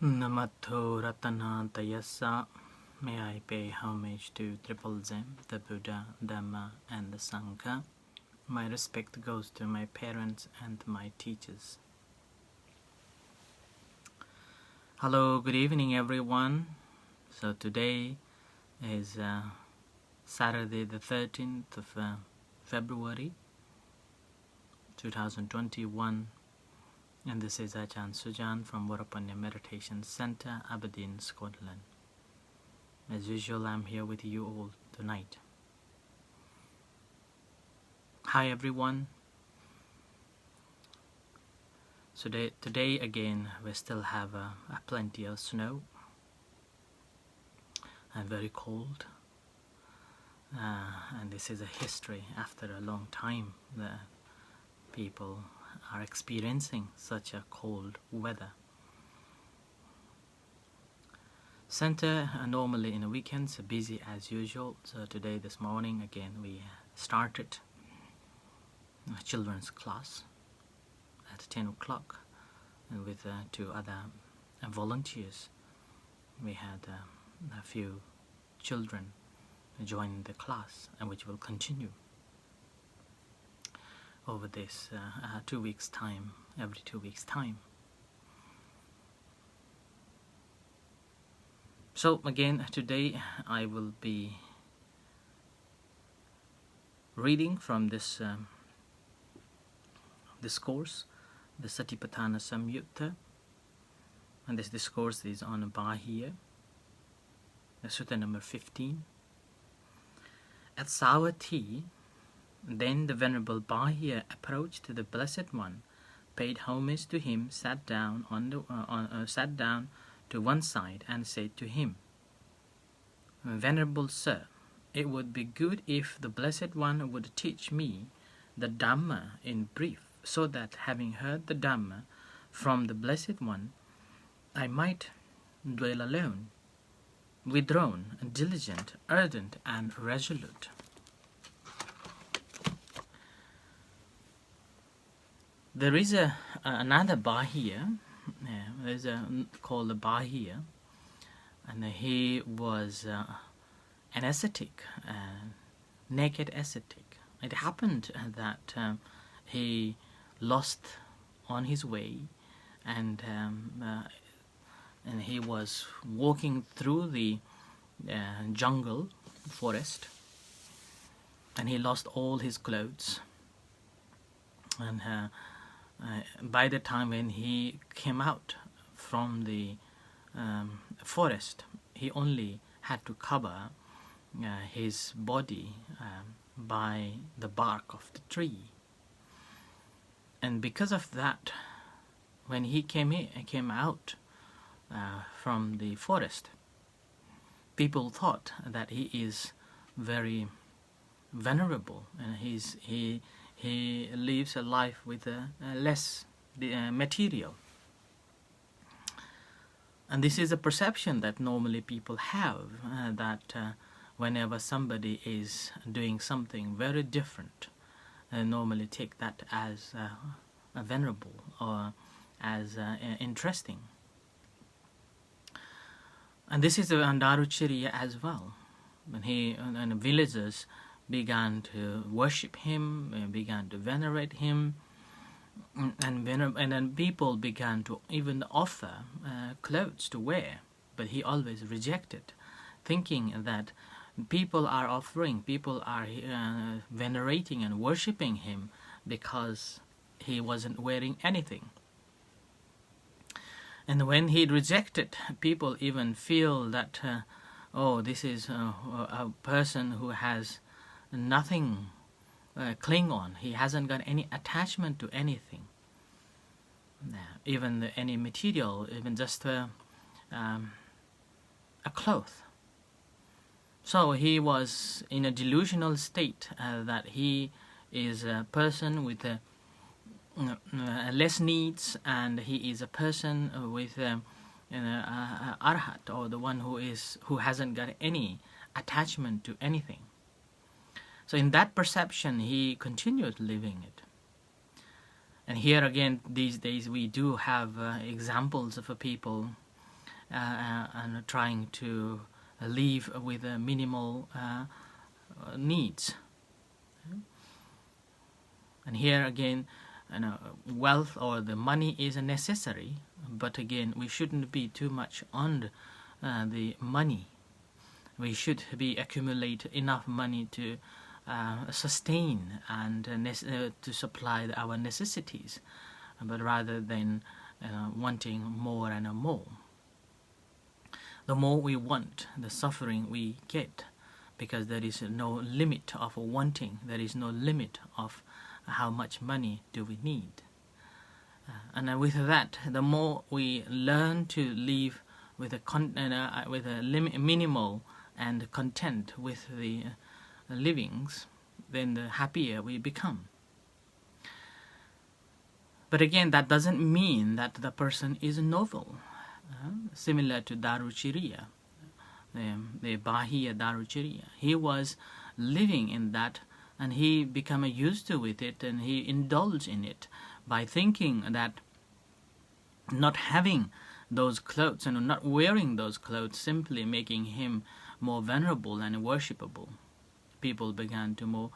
Namato Ratanantayasa. May I pay homage to Triple Zem, the Buddha, Dhamma, and the Sangha. My respect goes to my parents and my teachers. Hello, good evening, everyone. So today is Saturday, the 13th of February 2021. And this is Ajahn Sujan from Warapanya Meditation Center, Aberdeen, Scotland. As usual, I'm here with you all tonight. Hi everyone. So today again we still have plenty of snow and very cold. And this is a history after a long time that people are experiencing such a cold weather. Center normally in the weekends are busy as usual. So today, this morning, again we started a children's class at 10 o'clock and with two other volunteers. We had a few children join the class, and which will continue over this 2 weeks time, every 2 weeks time. So again today I will be reading from this discourse, the Satipatthana Samyutta, and this discourse is on bahiya, sutta number 15. At Savatthi, then the Venerable Bahiya approached the Blessed One, paid homage to him, sat down to one side, and said to him, "Venerable Sir, it would be good if the Blessed One would teach me the Dhamma in brief, so that, having heard the Dhamma from the Blessed One, I might dwell alone, withdrawn, diligent, ardent, and resolute." There is another bahiya, there's called the bahiya, and he was an ascetic, naked ascetic. It happened that he lost on his way, and he was walking through the jungle forest, and he lost all his clothes. And by the time when he came out from the forest, he only had to cover his body by the bark of the tree. And because of that, when he came out from the forest, people thought that he is very venerable, and he lives a life with less material. And this is a perception that normally people have, that whenever somebody is doing something very different, normally take that as a venerable or as interesting. And this is a Daruchirya as well. When and the villagers began to worship him, began to venerate him, and then people began to even offer clothes to wear, but he always rejected, thinking that people are venerating and worshipping him because he wasn't wearing anything. And when he rejected, people even feel that this is a person who has nothing cling on. He hasn't got any attachment to anything, even any material, even just a cloth. So he was in a delusional state that he is a person with less needs, and he is a person with arhat, or the one who hasn't got any attachment to anything. So in that perception, he continued living it. And here again, these days, we do have examples of people and trying to live with minimal needs. And here again, wealth or the money is necessary, but again, we shouldn't be too much on the money. We should be accumulate enough money to sustain and to supply our necessities, but rather than wanting more and more. The more we want, the suffering we get, because there is no limit of wanting, there is no limit of how much money do we need. And with that, the more we learn to live with a minimal and content with the livings, then the happier we become. But again, that doesn't mean that the person is noble. Similar to Daruchiriya, the bahiya Daruchiriya. He was living in that, and he became used to with it, and he indulged in it by thinking that not having those clothes and not wearing those clothes simply making him more venerable and worshipable. People began to more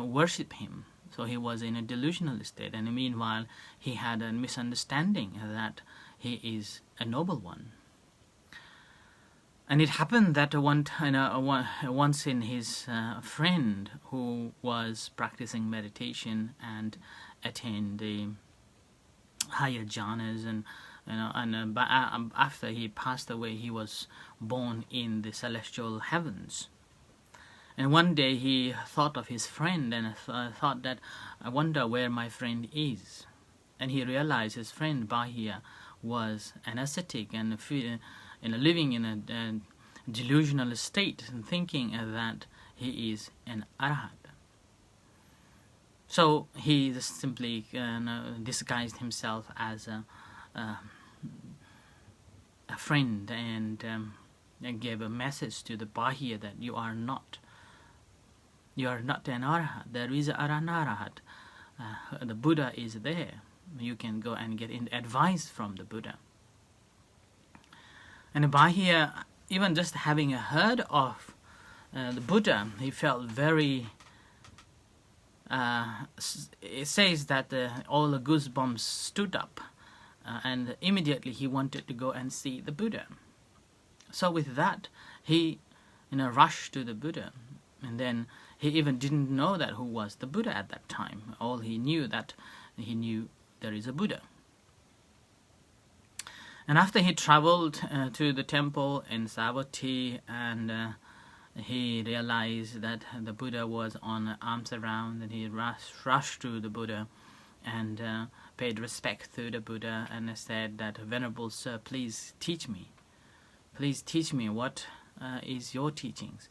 worship him. So he was in a delusional state, and meanwhile he had a misunderstanding that he is a noble one. And it happened that once in his friend who was practicing meditation and attained the higher jhanas, and after he passed away, he was born in the celestial heavens. And one day he thought of his friend and thought that, I wonder where my friend is. And he realized his friend Bahiya was an ascetic and living in a delusional state and thinking that he is an arhat. So he just simply disguised himself as a friend and gave a message to the Bahiya that you are not an arhat. There is an arhat. The Buddha is there. You can go and get advice from the Buddha. And Bahiya, even just having heard of the Buddha, he felt very. It says that all the goosebumps stood up, and immediately he wanted to go and see the Buddha. So with that, he rushed to the Buddha, and then he even didn't know that who was the Buddha at that time. All he knew there is a Buddha. And after he traveled to the temple in Savatthi, and he realized that the Buddha was on arms around, and he rushed to the Buddha and paid respect to the Buddha and said that, Venerable Sir, please teach me. Please teach me what is your teachings.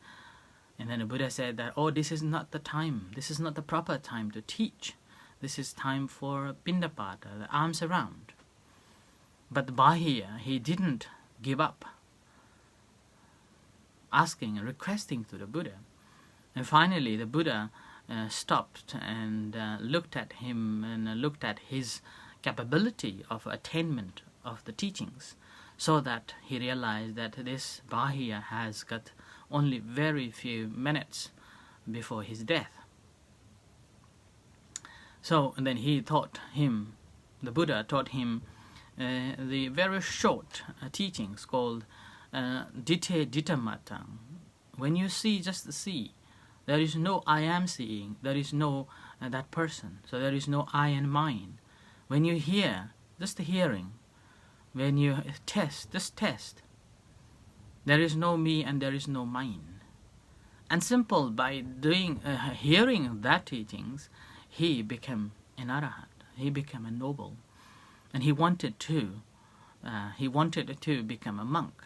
And then the Buddha said that, this is not the time. This is not the proper time to teach. This is time for Pindapata, the arms around. But Bahiya, he didn't give up asking and requesting to the Buddha. And finally the Buddha stopped and looked at him and looked at his capability of attainment of the teachings, so that he realized that this Bahiya has got only very few minutes before his death. So and then the Buddha taught him the very short teachings called Ditte Dittamata. When you see, just see. There is no I am seeing. There is no that person. So there is no I and mine. When you hear, just the hearing. When you test, just test. There is no me and there is no mine. And simple, by hearing that teachings, he became an arhat. He became a noble. And he wanted to become a monk.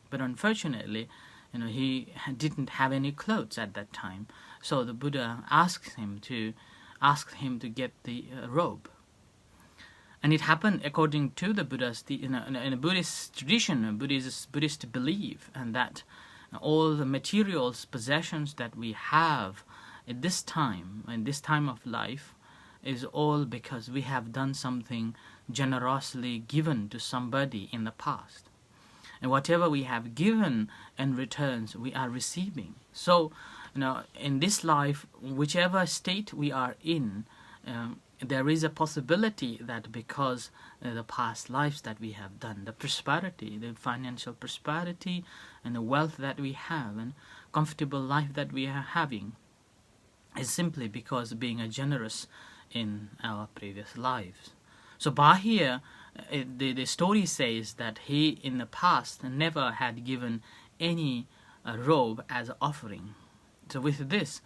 But unfortunately, he didn't have any clothes at that time. So the Buddha asked him to get the robe. And it happened according to the Buddha's, in a Buddhist tradition, a Buddhist belief, and that all the materials, possessions that we have at this time, in this time of life, is all because we have done something generously given to somebody in the past. and whatever we have given in returns, we are receiving. So, in this life, whichever state we are in, there is a possibility that because the past lives that we have done, the prosperity, the financial prosperity, and the wealth that we have, and comfortable life that we are having, is simply because being a generous in our previous lives. So bahiya, the story says that he in the past never had given any robe as an offering. So with this,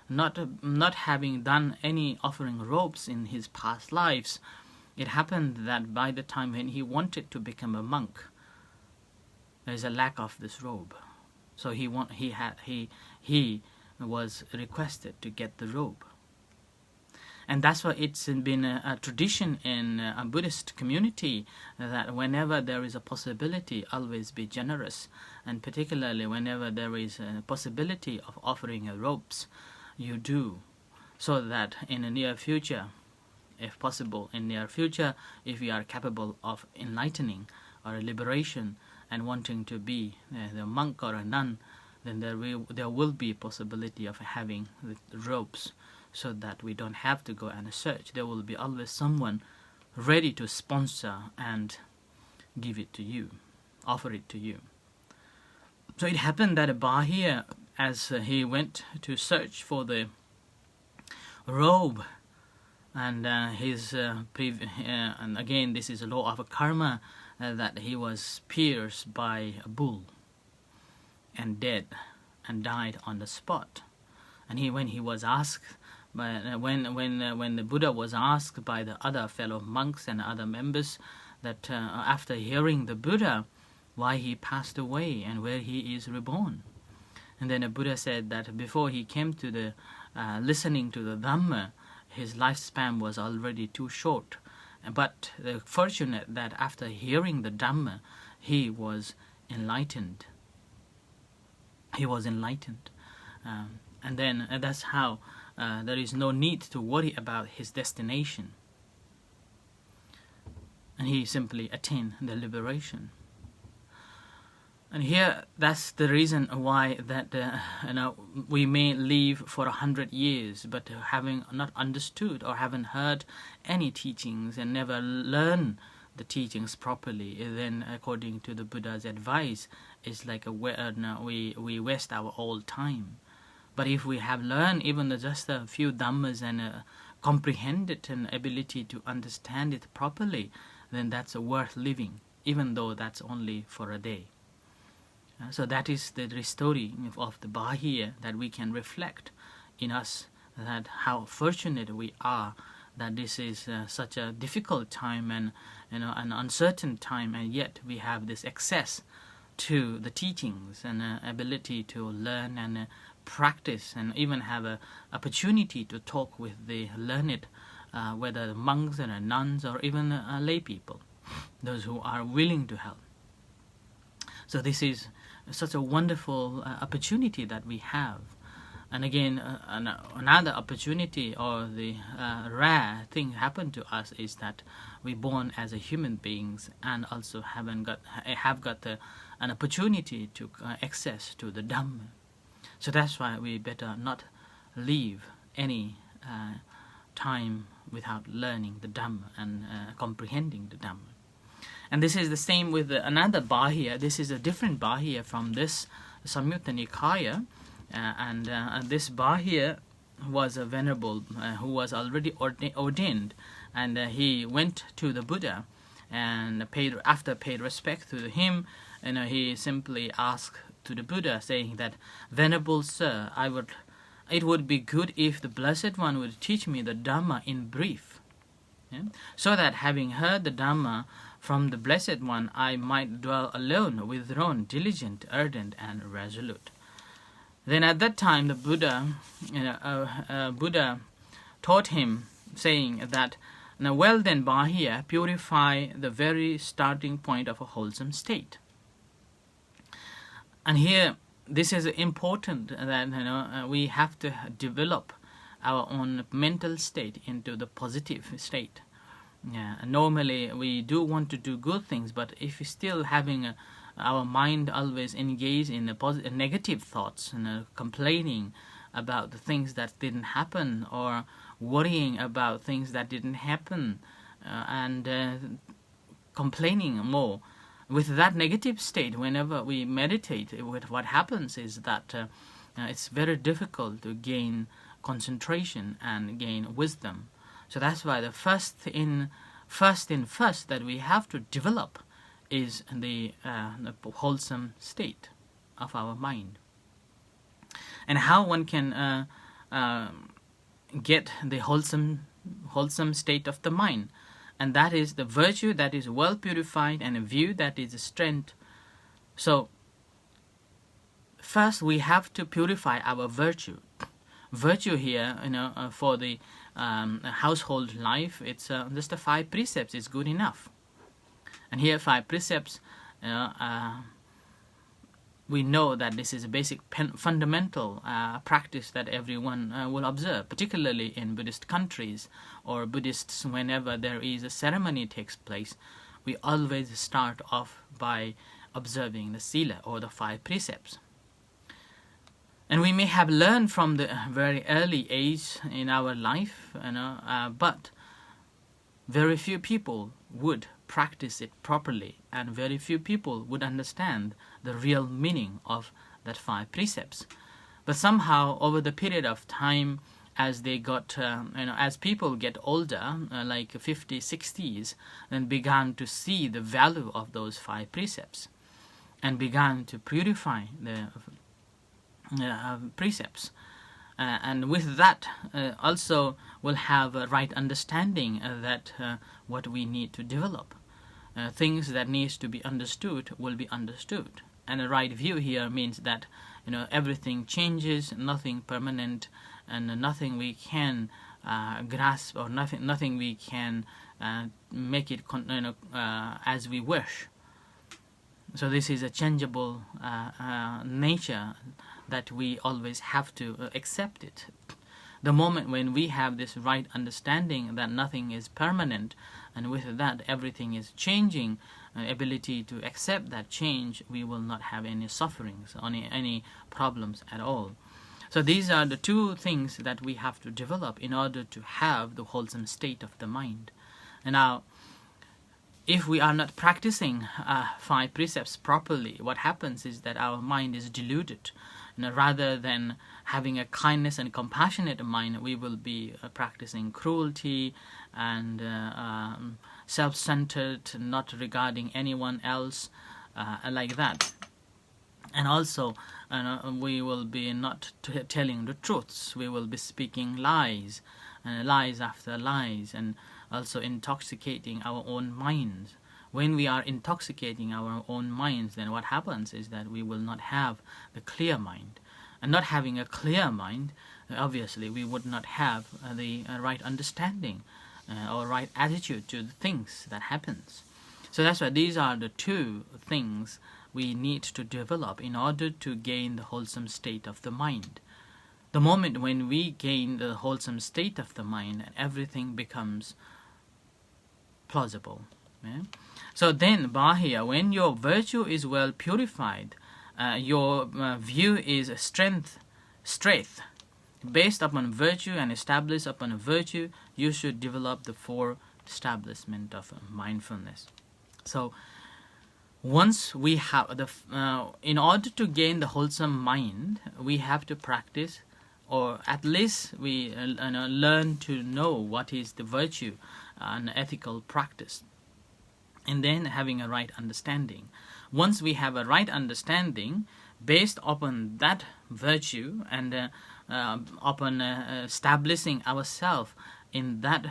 not having done any offering robes in his past lives, it happened that by the time when he wanted to become a monk, there is a lack of this robe. So he was requested to get the robe. And that's why it's been a tradition in a Buddhist community that whenever there is a possibility, always be generous. And particularly whenever there is a possibility of offering robes, you do. So that in the near future, if possible, if you are capable of enlightening or liberation and wanting to be the monk or a nun, then there will be a possibility of having the robes, so that we don't have to go and search. There will be always someone ready to sponsor and give it to you, offer it to you. So it happened that bahiya, as he went to search for the robe, and and again this is a law of karma, that he was pierced by a bull and dead and died on the spot. And when he was asked, when the Buddha was asked by the other fellow monks and other members that after hearing the Buddha why he passed away and where he is reborn, and then the Buddha said that before he came to the listening to the Dhamma, his lifespan was already too short. But fortunate that after hearing the Dhamma, he was enlightened. And then that's how there is no need to worry about his destination. And he simply attained the liberation. And here, that's the reason why that we may live for 100 years, but having not understood or haven't heard any teachings and never learn the teachings properly, then according to the Buddha's advice, it's like we waste our old time. But if we have learned even just a few dhammas and comprehend it and ability to understand it properly, then that's worth living, even though that's only for a day. So that is the story of the bahiya, that we can reflect in us, that how fortunate we are that this is such a difficult time and an uncertain time, and yet we have this access to the teachings and ability to learn and practice, and even have an opportunity to talk with the learned, whether monks or nuns or even lay people, those who are willing to help. So this is such a wonderful opportunity that we have. And again, another opportunity or the rare thing happened to us is that we're born as a human beings and also have got an opportunity to access to the Dhamma. So that's why we better not leave any time without learning the Dhamma and comprehending the Dhamma. And this is the same with another bahiya. This is a different bahiya from this Samyutta Nikaya. And this bahiya was a venerable who was already ordained, and he went to the Buddha and after paid respect to him, he simply asked to the Buddha, saying that, "Venerable Sir, it would be good if the Blessed One would teach me the Dhamma in brief, so that having heard the Dhamma from the Blessed One, I might dwell alone, withdrawn, diligent, ardent, and resolute." Then at that time, the Buddha taught him, saying that, "Now well then, bahiya, purify the very starting point of a wholesome state." And here, this is important that we have to develop our own mental state into the positive state. Normally, we do want to do good things, but if you're still having our mind always engaged in negative thoughts and complaining about the things that didn't happen, or worrying about things that didn't happen, and complaining more. With that negative state, whenever we meditate, what happens is that it's very difficult to gain concentration and gain wisdom. So that's why the first that we have to develop is the wholesome state of our mind. And how one can get the wholesome state of the mind, and that is the virtue that is well purified and a view that is a strength. So first we have to purify our virtue. Virtue here, for the household life, it's just the 5 precepts is good enough. And here 5 precepts, we know that this is a basic fundamental practice that everyone will observe, particularly in Buddhist countries or Buddhists. Whenever there is a ceremony takes place, we always start off by observing the sila, or the 5 precepts. And we may have learned from the very early age in our life, but very few people would practice it properly, and very few people would understand the real meaning of that 5 precepts. But somehow, over the period of time, as they got, as people get older, like 50s, 60s, then began to see the value of those 5 precepts, and began to purify the precepts. And with that, also will have a right understanding that what we need to develop. Things that needs to be understood will be understood. And a right view here means that everything changes, nothing permanent, and nothing we can grasp, or nothing we can make it as we wish. So this is a changeable nature that we always have to accept it. The moment when we have this right understanding that nothing is permanent, and with that everything is changing, ability to accept that change, we will not have any sufferings, any problems at all. So these are the 2 things that we have to develop in order to have the wholesome state of the mind. And now, if we are not practicing 5 precepts properly, what happens is that our mind is deluded. Rather than having a kindness and compassionate mind, we will be practicing cruelty and self-centered, not regarding anyone else, like that. And also, we will be not telling the truths. We will be speaking lies, and lies after lies, and also intoxicating our own minds. When we are intoxicating our own minds, then what happens is that we will not have the clear mind. And not having a clear mind, obviously we would not have the right understanding or right attitude to the things that happens. So that's why these are the 2 things we need to develop in order to gain the wholesome state of the mind. The moment when we gain the wholesome state of the mind, everything becomes plausible. Yeah? So then, bahiya, when your virtue is well purified, your view is strength. Based upon virtue and established upon virtue, you should develop the 4 establishment of mindfulness. So once we have in order to gain the wholesome mind, we have to practice, or at least we learn to know what is the virtue and ethical practice, and then having a right understanding. Once we have a right understanding, based upon that virtue and upon establishing ourselves in that,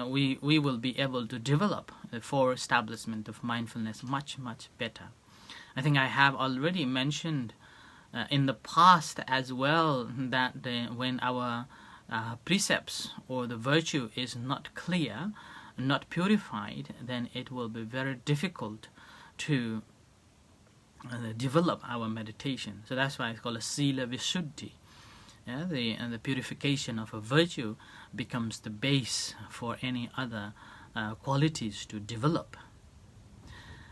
we will be able to develop the 4 establishment of mindfulness much, much better. I think I have already mentioned in the past as well that when our precepts or the virtue is not clear, not purified, then it will be very difficult to develop our meditation. So that's why it's called a sila visuddhi. Yeah, the purification of a virtue becomes the base for any other qualities to develop.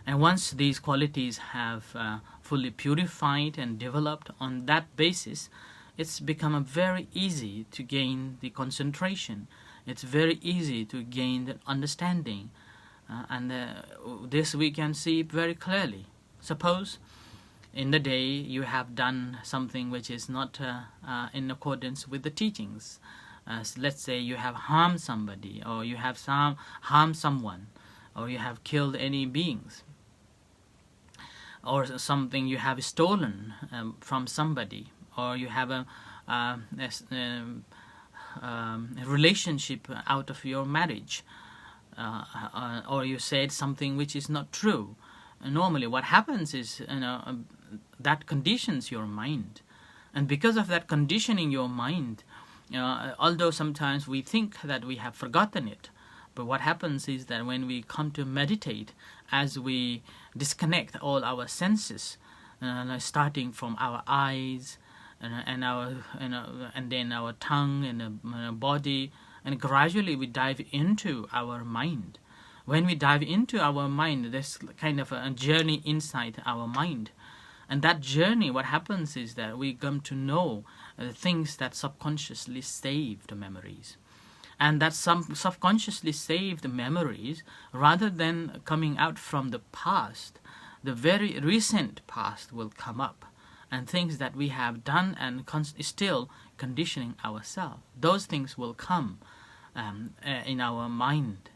And once these qualities have fully purified and developed on that basis, it's become very easy to gain the concentration. It's very easy to gain the understanding. And this we can see very clearly. Suppose in the day you have done something which is not in accordance with the teachings. Let's say you have harmed somebody, or you have harmed someone, or you have killed any beings, or something you have stolen from somebody, or you have a relationship out of your marriage, or you said something which is not true. Normally what happens is, that conditions your mind, and because of that conditioning your mind, although sometimes we think that we have forgotten it, but what happens is that when we come to meditate, as we disconnect all our senses, starting from our eyes and our and then our tongue and body, and gradually we dive into our mind. When we dive into our mind, there's kind of a journey inside our mind. And that journey, what happens is that we come to know things that subconsciously saved memories. And that some subconsciously saved memories, rather than coming out from the past, the very recent past will come up. And things that we have done and still conditioning ourselves, those things will come in our mind.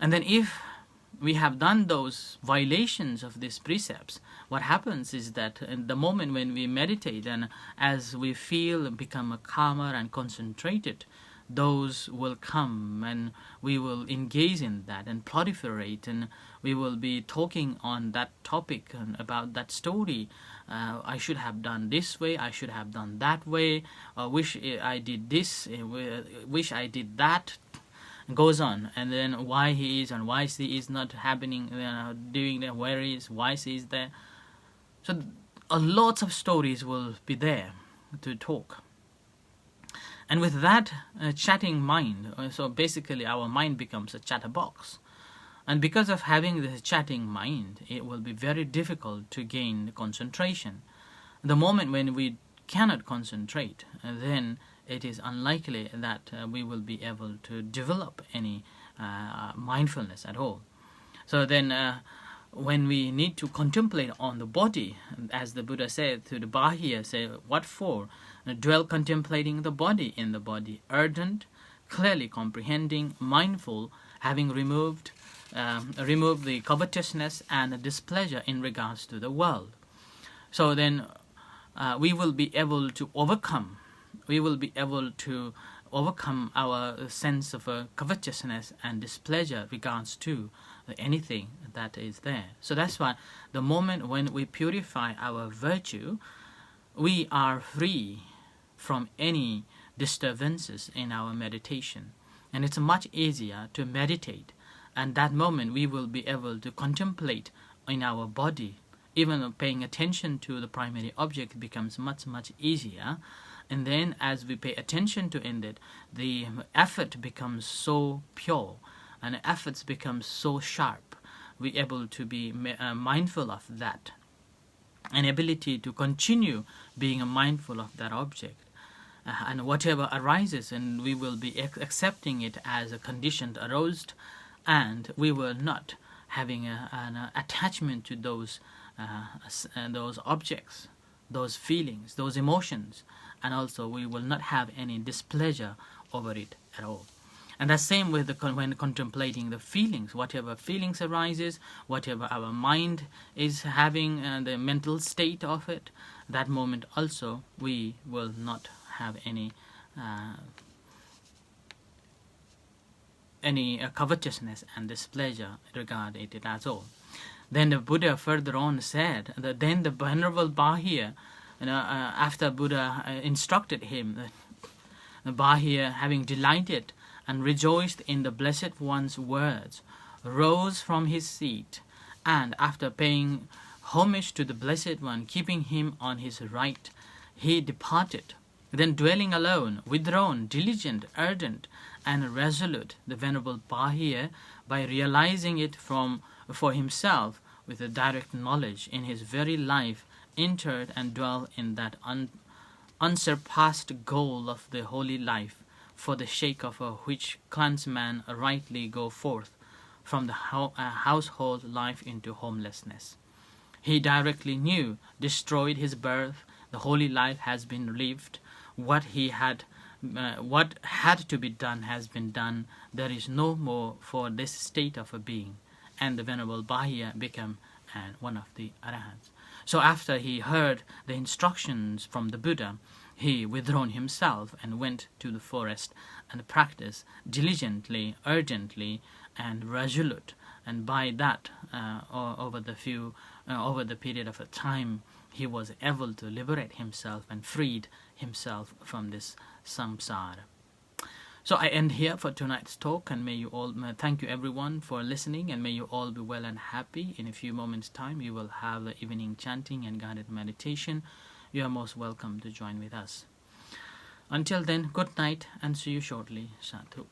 And then if we have done those violations of these precepts, what happens is that in the moment when we meditate, and as we feel and become calmer and concentrated, those will come, and we will engage in that and proliferate, and we will be talking on that topic and about that story. I should have done this way, I should have done that way, wish I did this, wish I did that. Goes on, and then why he is and why he is not happening, doing that, where he is, why he is there. So a lot of stories will be there to talk. And with that chatting mind, so basically our mind becomes a chatterbox. And because of having this chatting mind, it will be very difficult to gain concentration. The moment when we cannot concentrate, then it is unlikely that we will be able to develop any mindfulness at all. So then when we need to contemplate on the body, as the Buddha said to the bahiya, say, what for? Dwell contemplating the body in the body, ardent, clearly comprehending, mindful, having removed the covetousness and the displeasure in regards to the world. So then we will be able to overcome our sense of covetousness and displeasure regards to anything that is there. So that's why the moment when we purify our virtue, we are free from any disturbances in our meditation. And it's much easier to meditate. And that moment we will be able to contemplate in our body. Even paying attention to the primary object becomes much, much easier. And then as we pay attention to it, the effort becomes so pure, and the efforts become so sharp. We're able to be mindful of that, an ability to continue being mindful of that object. And whatever arises, and we will be accepting it as a condition aroused, and we will not having an attachment to those objects, those feelings, those emotions, and also we will not have any displeasure over it at all. And the same with when contemplating the feelings, whatever feelings arises, whatever our mind is having, the mental state of it, that moment also we will not have any covetousness and displeasure regarding it at all. Then the Buddha further on said that then the Venerable Bahiya, after Buddha instructed him, the Bahiya, having delighted and rejoiced in the Blessed One's words, rose from his seat, and after paying homage to the Blessed One, keeping him on his right, he departed. Then dwelling alone, withdrawn, diligent, ardent, and resolute, the Venerable Bahiya, by realizing it from for himself with a direct knowledge in his very life, entered and dwelt in that unsurpassed goal of the holy life, for the sake of which clansmen rightly go forth from the household life into homelessness. He directly knew, destroyed his birth, the holy life has been lived, what had to be done has been done, there is no more for this state of a being, and the Venerable Bahiya became one of the Arahants. So after he heard the instructions from the Buddha, he withdrawn himself and went to the forest and practiced diligently, urgently, and resolute. And by that, over the period of a time, he was able to liberate himself and freed himself from this samsara. So I end here for tonight's talk, and may you all thank you everyone for listening, and may you all be well and happy. In a few moments' time, we will have the evening chanting and guided meditation. You are most welcome to join with us. Until then, good night, and see you shortly. Sadhu.